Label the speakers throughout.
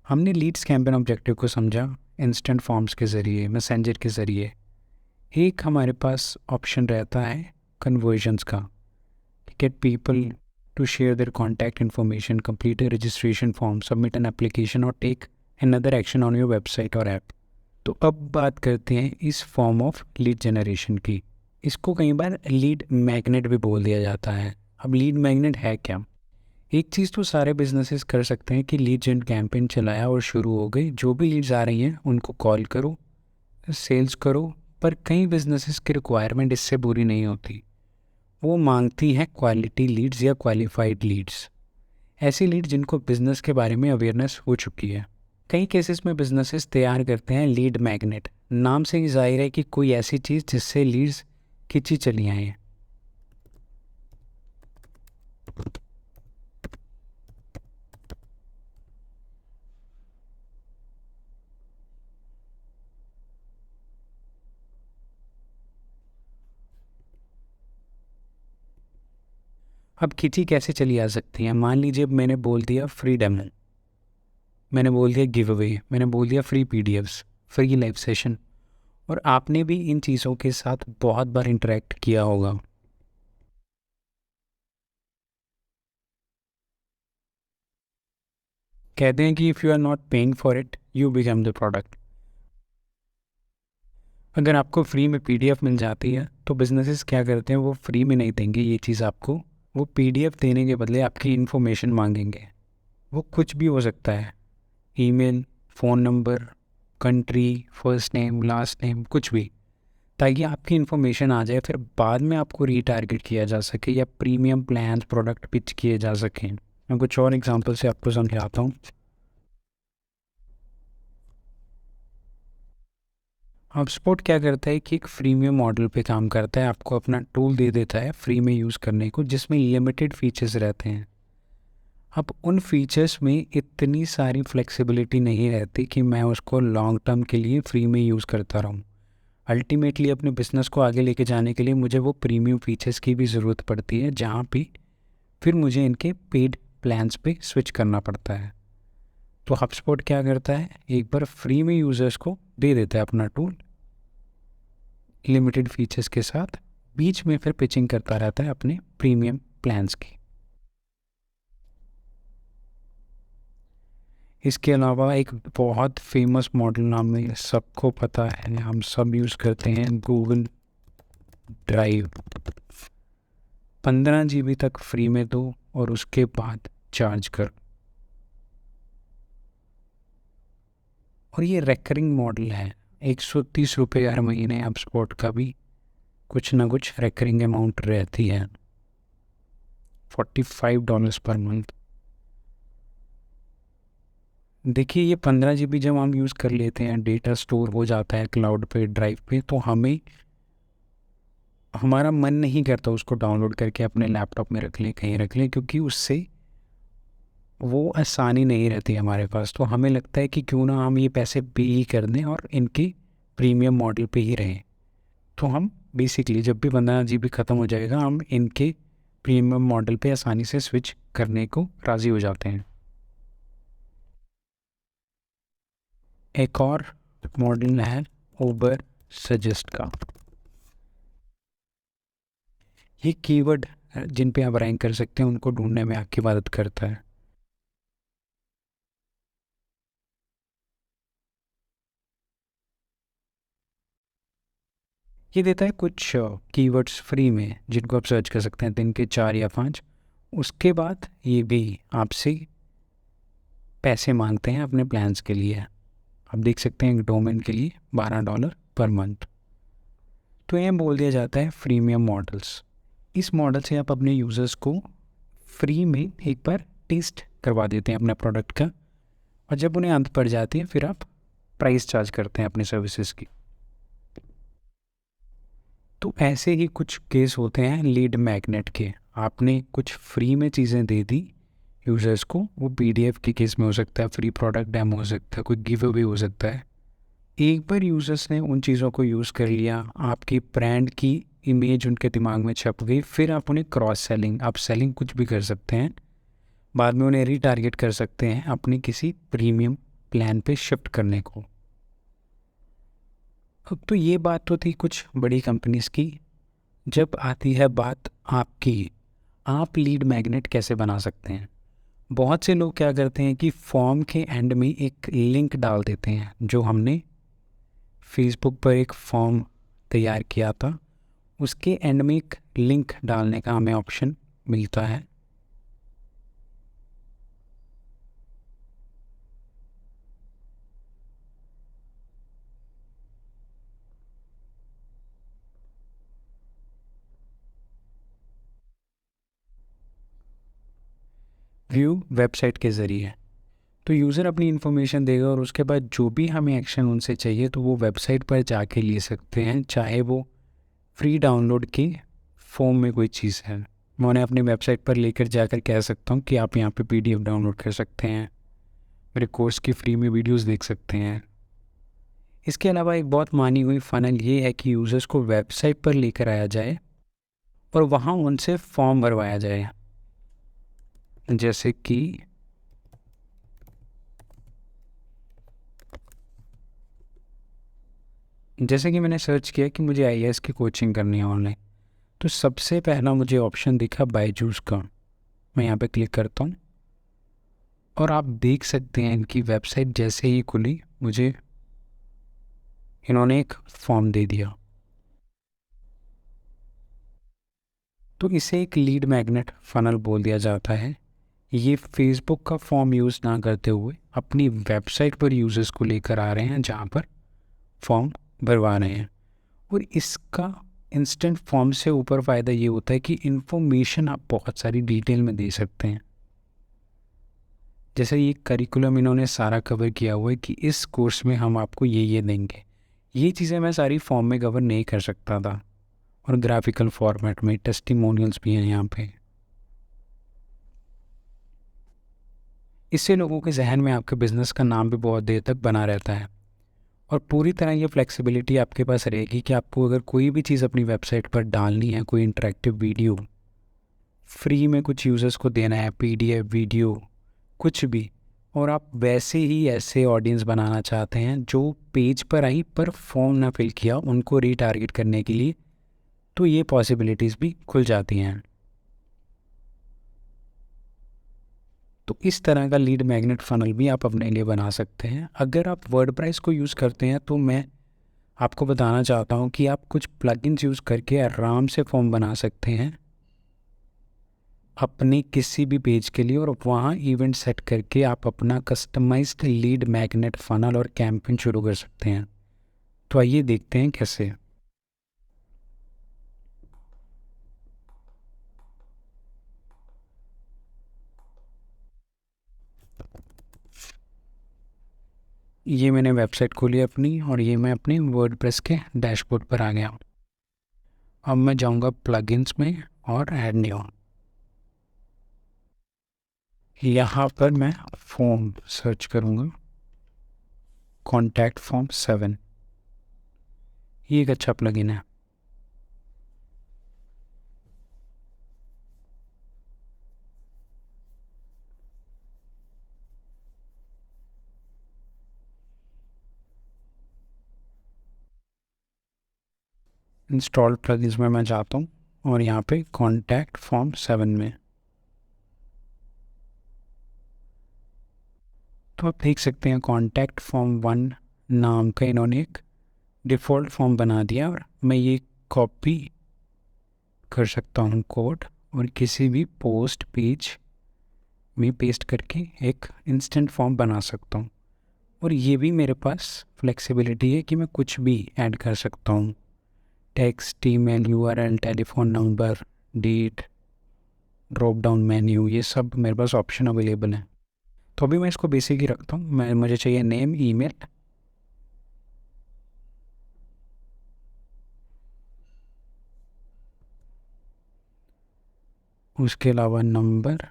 Speaker 1: हमने Leeds campaign objective को समझा इंस्टेंट फॉर्म्स के ज़रिए, मैसेंजर के ज़रिए। एक हमारे पास ऑप्शन रहता है कन्वर्जन्स का, get people to share their contact information, complete a registration form, submit an application और take another action on your website और ऐप। तो अब बात करते हैं इस फॉर्म ऑफ लीड जनरेशन की। इसको कई बार लीड मैग्नेट भी बोल दिया जाता है। अब लीड मैग्नेट है क्या? एक चीज़ तो सारे बिजनेसेस कर सकते हैं कि लीड जेन कैंपेन चलाया और शुरू हो गई, जो भी लीड्स आ रही हैं उनको कॉल करो, सेल्स करो। पर कई बिजनेसेस की रिक्वायरमेंट इससे पूरी नहीं होती। वो मांगती हैं क्वालिटी लीड्स या क्वालिफाइड लीड्स, ऐसी लीड जिनको बिजनेस के बारे में अवेयरनेस हो चुकी है। कई केसेस में बिजनेसेस तैयार करते हैं लीड मैग्नेट। नाम से ही जाहिर है कि कोई ऐसी चीज़ जिससे लीड्स खिंची चली आए। अब खिंची कैसे चली आ सकती है? मान लीजिए मैंने बोल दिया फ्री डेमो, मैंने बोल दिया गिव अवे, मैंने बोल दिया free PDFs, free live session, और आपने भी इन चीज़ों के साथ बहुत बार इंटरेक्ट किया होगा। कहते हैं कि if you are not paying for it you become the product. अगर आपको फ्री में पीडीएफ मिल जाती है तो बिजनेसेस क्या करते हैं, वो फ्री में नहीं देंगे ये चीज़ आपको, वो पीडीएफ देने के बदले आपकी इन्फॉर्मेशन मांगेंगे। वो कुछ भी हो सकता है, email, phone number, country, first name, last name, कुछ भी, ताकि आपकी इन्फॉर्मेशन आ जाए, फिर बाद में आपको रीटारगेट किया जा सके या प्रीमियम प्लान प्रोडक्ट पिच किए जा सकें। मैं कुछ और एग्जांपल से आपको समझाता हूँ। HubSpot क्या करता है कि एक फ्रीमियम मॉडल पे काम करता है, आपको अपना टूल दे देता है फ्री में यूज़ करने को, जिसमें लिमिटेड फीचर्स रहते हैं। अब उन फीचर्स में इतनी सारी फ्लेक्सिबिलिटी नहीं रहती कि मैं उसको लॉन्ग टर्म के लिए फ्री में यूज़ करता रहूँ। अल्टीमेटली अपने बिजनेस को आगे लेके जाने के लिए मुझे वो प्रीमियम फीचर्स की भी ज़रूरत पड़ती है, जहाँ पे फिर मुझे इनके पेड प्लान्स पे स्विच करना पड़ता है। तो HubSpot क्या करता है, एक बार फ्री में यूज़र्स को दे देता है अपना टूल लिमिटेड फीचर्स के साथ, बीच में फिर पिचिंग करता रहता है अपने प्रीमियम प्लान्स की। इसके अलावा एक बहुत फेमस मॉडल नाम है, सबको पता है, हम सब यूज़ करते हैं, गूगल ड्राइव। 15 GB तक फ्री में दो और उसके बाद चार्ज कर। और ये रेकरिंग मॉडल है, 130 रुपये हर महीने HubSpot का भी कुछ ना कुछ रेकरिंग अमाउंट रहती है, $45 पर मंथ। देखिए ये 15 GB जब हम यूज़ कर लेते हैं, डेटा स्टोर हो जाता है क्लाउड पे, ड्राइव पे, तो हमें हमारा मन नहीं करता उसको डाउनलोड करके अपने लैपटॉप में रख लें, कहीं रख लें, क्योंकि उससे वो आसानी नहीं रहती हमारे पास। तो हमें लगता है कि क्यों ना हम ये पैसे पे ही कर दें और इनकी प्रीमियम मॉडल पे ही रहें। तो हम बेसिकली जब भी 15 GB ख़त्म हो जाएगा, हम इनके प्रीमियम मॉडल पे आसानी से स्विच करने को राज़ी हो जाते हैं। एक और मॉडल है उबर सजेस्ट का। ये कीवर्ड जिन पे आप रैंक कर सकते हैं उनको ढूंढने में आपकी मदद करता है। ये देता है कुछ कीवर्ड्स फ्री में जिनको आप सर्च कर सकते हैं, दिन के 4 या 5। उसके बाद ये भी आपसे पैसे मांगते हैं अपने प्लान्स के लिए। आप देख सकते हैं एक डोमेन के लिए $12 पर मंथ। तो ये बोल दिया जाता है फ्रीमियम मॉडल्स। इस मॉडल से आप अपने यूज़र्स को फ्री में एक बार टेस्ट करवा देते हैं अपने प्रोडक्ट का, और जब उन्हें आदत पड़ जाती है फिर आप प्राइस चार्ज करते हैं अपने सर्विसेज की। तो ऐसे ही कुछ केस होते हैं लीड मैग्नेट के। आपने कुछ फ्री में चीज़ें दे दी यूज़र्स को, वो पीडीएफ के केस में हो सकता है, फ्री प्रोडक्ट डेमो हो सकता है, कोई गिव अवे हो सकता है। एक बार यूज़र्स ने उन चीज़ों को यूज़ कर लिया, आपकी ब्रांड की इमेज उनके दिमाग में छप गई, फिर आप उन्हें क्रॉस सेलिंग, आप सेलिंग कुछ भी कर सकते हैं, बाद में उन्हें रीटारगेट कर सकते हैं अपने किसी प्रीमियम प्लान पे शिफ्ट करने को। अब तो ये बात तो थी कुछ बड़ी कंपनीज़ की। जब आती है बात आपकी, आप लीड मैग्नेट कैसे बना सकते हैं। बहुत से लोग क्या करते हैं कि फॉर्म के एंड में एक लिंक डाल देते हैं। जो हमने फेसबुक पर एक फॉर्म तैयार किया था, उसके एंड में एक लिंक डालने का हमें ऑप्शन मिलता है। व्यू वेबसाइट के ज़रिए तो यूज़र अपनी इन्फॉर्मेशन देगा और उसके बाद जो भी हमें एक्शन उनसे चाहिए तो वो वेबसाइट पर जाके ले सकते हैं, चाहे वो फ्री डाउनलोड की फॉर्म में कोई चीज़ है। मैं उन्हें अपनी वेबसाइट पर लेकर जाकर कह सकता हूँ कि आप यहाँ पे पीडीएफ डाउनलोड कर सकते हैं, मेरे कोर्स की फ्री में वीडियोस देख सकते हैं। इसके अलावा एक बहुत मानी हुई फ़नल ये है कि यूज़र्स को वेबसाइट पर लेकर आया जाए और वहाँ उनसे फॉर्म भरवाया जाए। जैसे कि मैंने सर्च किया कि मुझे आईएएस की कोचिंग करनी है ऑनलाइन, तो सबसे पहला मुझे ऑप्शन दिखा बायजूस का। मैं यहाँ पे क्लिक करता हूँ और आप देख सकते हैं इनकी वेबसाइट जैसे ही खुली मुझे इन्होंने एक फॉर्म दे दिया। तो इसे एक लीड मैग्नेट फ़नल बोल दिया जाता है। ये फेसबुक का फॉर्म यूज़ ना करते हुए अपनी वेबसाइट पर यूज़र्स को लेकर आ रहे हैं, जहाँ पर फॉर्म भरवा रहे हैं। और इसका इंस्टेंट फॉर्म से ऊपर फ़ायदा ये होता है कि इन्फॉर्मेशन आप बहुत सारी डिटेल में दे सकते हैं। जैसे ये करिकुलम इन्होंने सारा कवर किया हुआ है कि इस कोर्स में हम आपको ये देंगे। ये चीज़ें मैं सारी फॉर्म में कवर नहीं कर सकता था। और ग्राफिकल फॉर्मेट में टेस्टिमोनियल्स भी हैं यहाँ पे। इससे लोगों के जहन में आपके बिज़नेस का नाम भी बहुत देर तक बना रहता है। और पूरी तरह ये फ्लेक्सिबिलिटी आपके पास रहेगी कि आपको अगर कोई भी चीज़ अपनी वेबसाइट पर डालनी है, कोई इंटरेक्टिव वीडियो फ्री में कुछ यूज़र्स को देना है, पीडीएफ वीडियो कुछ भी, और आप वैसे ही ऐसे ऑडियंस बनाना चाहते हैं जो पेज पर आई पर फॉर्म ना फिल किया, उनको रीटारगेट करने के लिए, तो ये पॉसिबिलिटीज़ भी खुल जाती हैं। तो इस तरह का लीड मैग्नेट फ़नल भी आप अपने लिए बना सकते हैं। अगर आप वर्डप्रेस को यूज़ करते हैं तो मैं आपको बताना चाहता हूँ कि आप कुछ प्लगइन्स यूज़ करके आराम से फॉर्म बना सकते हैं अपने किसी भी पेज के लिए, और वहाँ इवेंट सेट करके आप अपना कस्टमाइज्ड लीड मैग्नेट फ़नल और कैंपेन शुरू कर सकते हैं। तो आइए देखते हैं कैसे। ये मैंने वेबसाइट खोली अपनी और ये मैं अपने वर्डप्रेस के डैशबोर्ड पर आ गया हूँ। अब मैं जाऊँगा प्लगइन्स में और ऐड न्यू। यहाँ पर मैं फॉर्म सर्च करूँगा, कॉन्टैक्ट फॉर्म 7। ये एक अच्छा प्लगइन है। इंस्टॉल प्लगइन्स में मैं जाता हूँ और यहाँ पे कॉन्टैक्ट फॉर्म 7 में, तो आप देख सकते हैं कॉन्टैक्ट फॉर्म 1 नाम का इन्होंने एक डिफ़ॉल्ट फॉर्म बना दिया। और मैं ये कॉपी कर सकता हूँ कोड और किसी भी पोस्ट पेज में पेस्ट करके एक इंस्टेंट फॉर्म बना सकता हूँ। और ये भी मेरे पास फ्लेक्सिबिलिटी है कि मैं कुछ भी ऐड कर सकता हूँ, text, email, URL, telephone number, date, drop down menu, ये सब मेरे पास ऑप्शन अवेलेबल है। तो अभी मैं इसको बेसिक ही रखता हूँ। मुझे चाहिए नेम, ईमेल, उसके अलावा नंबर,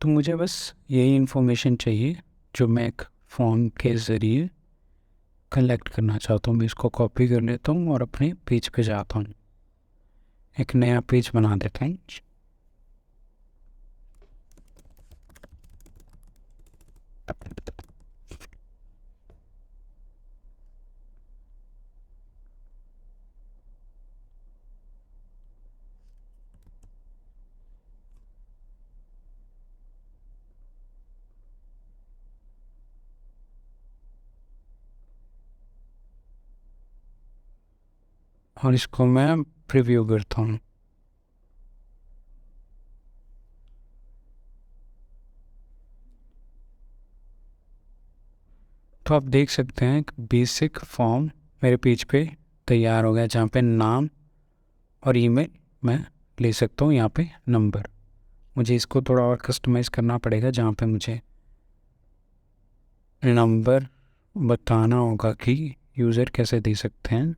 Speaker 1: तो मुझे बस यही इन्फॉर्मेशन चाहिए जो मैं एक फॉर्म के ज़रिए कलेक्ट करना चाहता हूँ। मैं इसको कॉपी कर लेता हूँ और अपने पेज पे जाता हूँ, एक नया पेज बना देता हूँ। और इसको मैं प्रीव्यू करता हूँ। तो आप देख सकते हैं बेसिक फॉर्म मेरे पेज पे तैयार हो गया, जहाँ पे नाम और ईमेल मैं ले सकता हूँ, यहाँ पे नंबर। मुझे इसको थोड़ा और कस्टमाइज़ करना पड़ेगा, जहाँ पे मुझे नंबर बताना होगा कि यूज़र कैसे दे सकते हैं।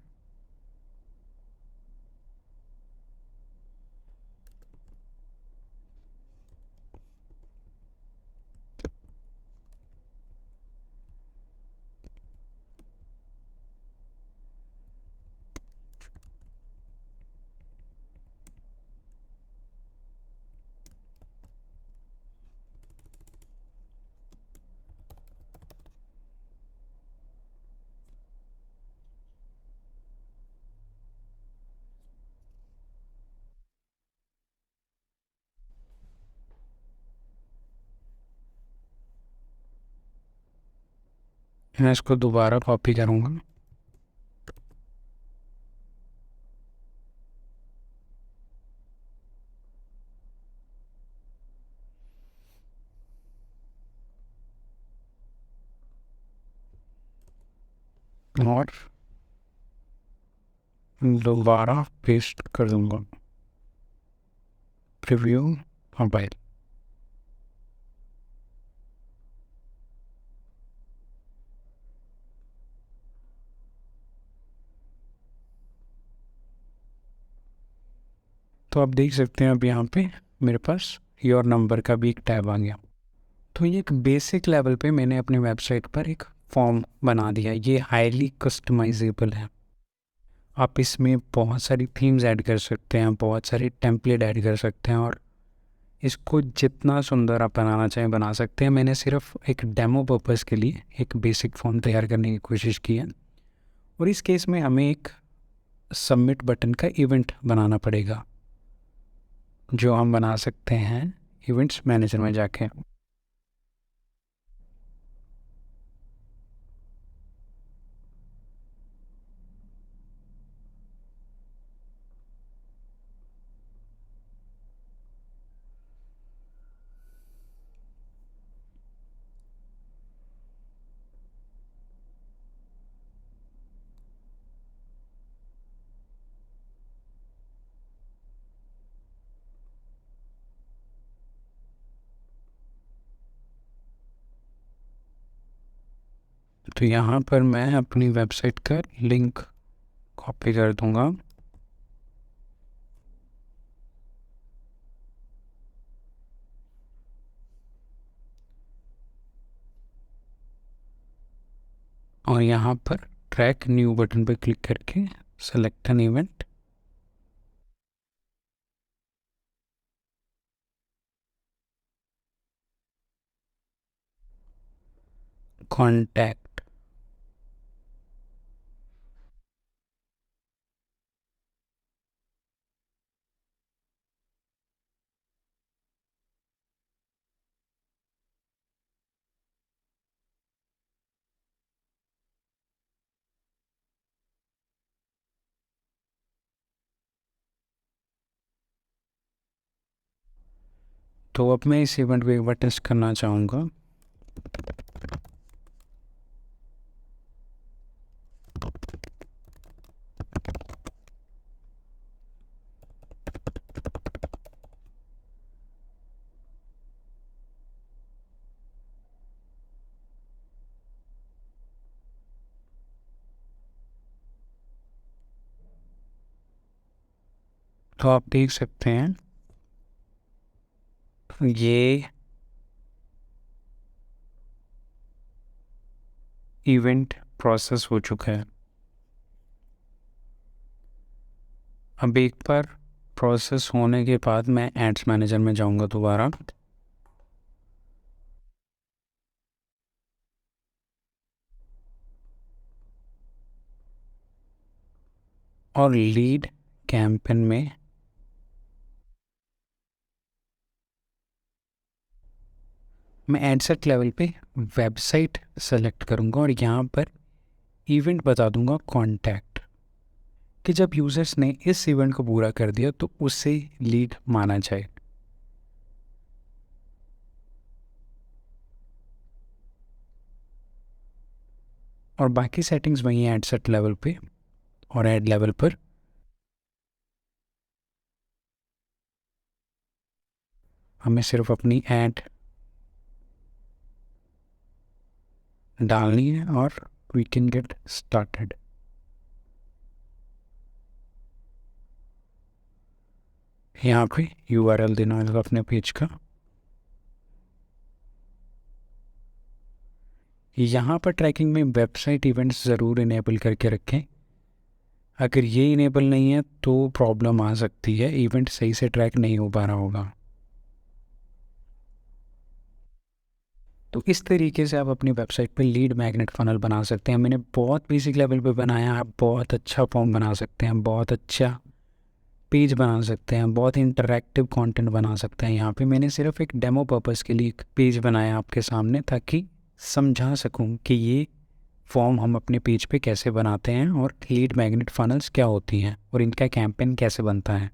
Speaker 1: मैं इसको दोबारा कॉपी करूँगा। और दोबारा पेस्ट कर दूँगा। Preview mobile. तो आप देख सकते हैं अब यहाँ पे मेरे पास योर नंबर का भी एक टैब आ गया। तो ये एक बेसिक लेवल पे मैंने अपनी वेबसाइट पर एक फॉर्म बना दिया। ये हाईली कस्टमाइजेबल है। आप इसमें बहुत सारी थीम्स ऐड कर सकते हैं, बहुत सारे टेम्पलेट ऐड कर सकते हैं, और इसको जितना सुंदर आप बनाना चाहें बना सकते हैं। मैंने सिर्फ एक डेमो पर्पज़ के लिए एक बेसिक फॉर्म तैयार करने की कोशिश की है, और इस केस में हमें एक सबमिट बटन का इवेंट बनाना पड़ेगा, जो हम बना सकते हैं इवेंट्स मैनेजर में जाके। तो यहाँ पर मैं अपनी वेबसाइट का लिंक कॉपी कर दूँगा। और यहाँ पर ट्रैक न्यू बटन पर क्लिक करके सेलेक्ट एन इवेंट, कॉन्टैक्ट। तो अब मैं इस इवेंट को एक बार टेस्ट करना चाहूँगा। तो आप देख सकते हैं ये इवेंट प्रोसेस हो चुका है। अब एक बार प्रोसेस होने के बाद मैं एड्स मैनेजर में जाऊंगा दोबारा, और लीड कैंपेन में मैं एडसेट लेवल पे वेबसाइट सेलेक्ट करूंगा और यहाँ पर इवेंट बता दूंगा कॉन्टैक्ट, कि जब यूज़र्स ने इस इवेंट को पूरा कर दिया तो उससे लीड माना जाए। और बाकी सेटिंग्स वही हैं एडसेट लेवल पे और ऐड लेवल पर। हमें सिर्फ अपनी ऐड डालनी है और वी कैन गेट स्टार्टेड। यहाँ पे URL देना होगा अपने पेज का। यहाँ पर ट्रैकिंग में वेबसाइट इवेंट्स ज़रूर इनेबल करके रखें। अगर ये इनेबल नहीं है तो प्रॉब्लम आ सकती है, इवेंट सही से ट्रैक नहीं हो पा रहा होगा। तो इस तरीके से आप अपनी वेबसाइट पे लीड मैग्नेट फनल बना सकते हैं। मैंने बहुत बेसिक लेवल पे बनाया, आप बहुत अच्छा फॉर्म बना सकते हैं, बहुत अच्छा पेज बना सकते हैं, बहुत इंटरैक्टिव कंटेंट बना सकते हैं। यहाँ पे मैंने सिर्फ एक डेमो पर्पस के लिए एक पेज बनाया आपके सामने, ताकि समझा सकूँ कि ये फॉर्म हम अपने पेज पे कैसे बनाते हैं और लीड मैग्नेट फनल्स क्या होती हैं और इनका कैंपेन कैसे बनता है।